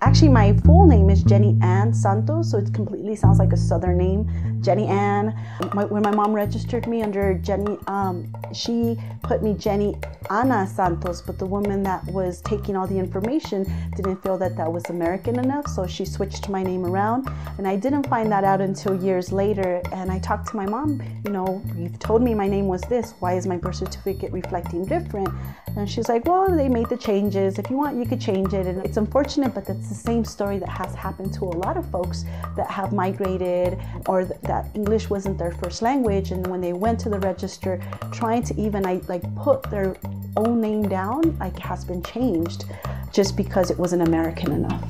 Actually, my full name is Jenny Ann Santos, so it completely sounds like a Southern name, Jenny Ann. When my mom registered me under Jenny, she put me Jenny Anna Santos, but the woman that was taking all the information didn't feel that that was American enough, so she switched my name around. And I didn't find that out until years later, and I talked to my mom, you know, you've told me my name was this, why is my birth certificate reflecting different? And she's like, well, they made the changes. If you want, you could change it. And it's unfortunate, but that's the same story that has happened to a lot of folks that have migrated, or that English wasn't their first language. And when they went to the register, trying to even put their own name down, has been changed just because it wasn't American enough.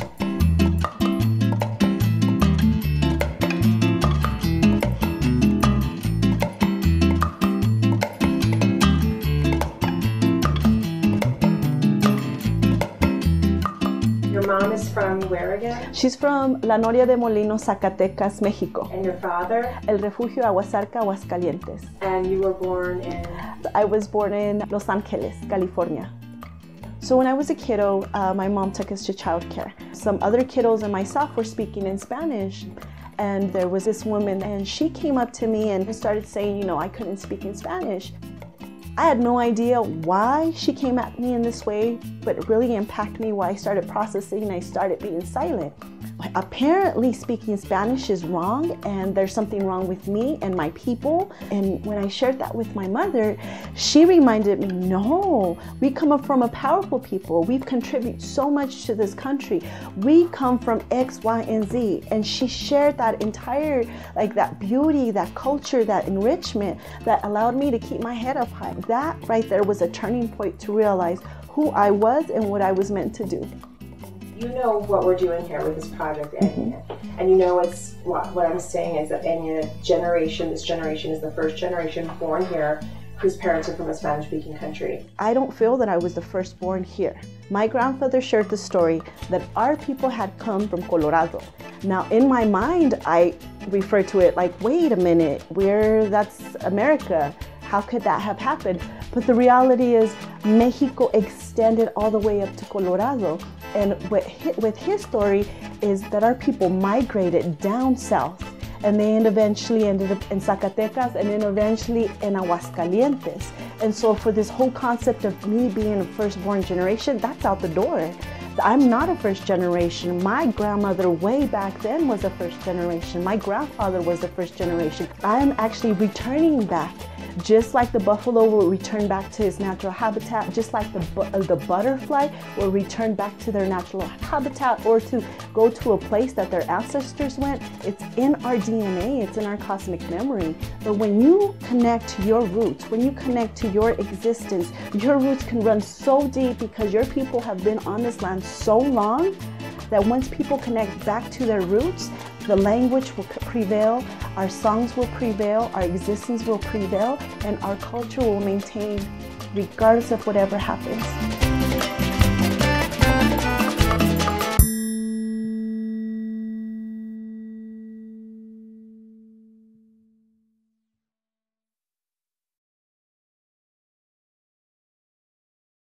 Your mom is from where again? She's from La Noria de Molinos, Zacatecas, Mexico. And your father? El Refugio Aguasarca, Aguascalientes. And you were born in? I was born in Los Angeles, California. So when I was a kiddo, my mom took us to childcare. Some other kiddos and myself were speaking in Spanish. And there was this woman, and she came up to me and started saying, you know, I couldn't speak in Spanish. I had no idea why she came at me in this way, but it really impacted me why I started processing and I started being silent. Apparently speaking Spanish is wrong, and there's something wrong with me and my people. And when I shared that with my mother, she reminded me, no, we come up from a powerful people. We've contributed so much to this country. We come from X, Y, and Z. And she shared that entire, that beauty, that culture, that enrichment that allowed me to keep my head up high. That right there was a turning point to realize who I was and what I was meant to do. You know what we're doing here with this project, Anya. And you know it's what I'm saying is that this generation is the first generation born here whose parents are from a Spanish-speaking country. I don't feel that I was the first born here. My grandfather shared the story that our people had come from Colorado. Now in my mind, I refer to it like, wait a minute, that's America. How could that have happened? But the reality is Mexico extended all the way up to Colorado. And with his story is that our people migrated down south, and they eventually ended up in Zacatecas, and then eventually in Aguascalientes. And so for this whole concept of me being a firstborn generation, that's out the door. I'm not a first generation. My grandmother way back then was a first generation. My grandfather was the first generation. I'm actually returning back. Just like the buffalo will return back to his natural habitat, just like the butterfly will return back to their natural habitat, or to go to a place that their ancestors went. It's in our DNA, it's in our cosmic memory. But when you connect to your roots, when you connect to your existence, your roots can run so deep because your people have been on this land so long that once people connect back to their roots, the language will prevail, our songs will prevail, our existence will prevail, and our culture will maintain regardless of whatever happens.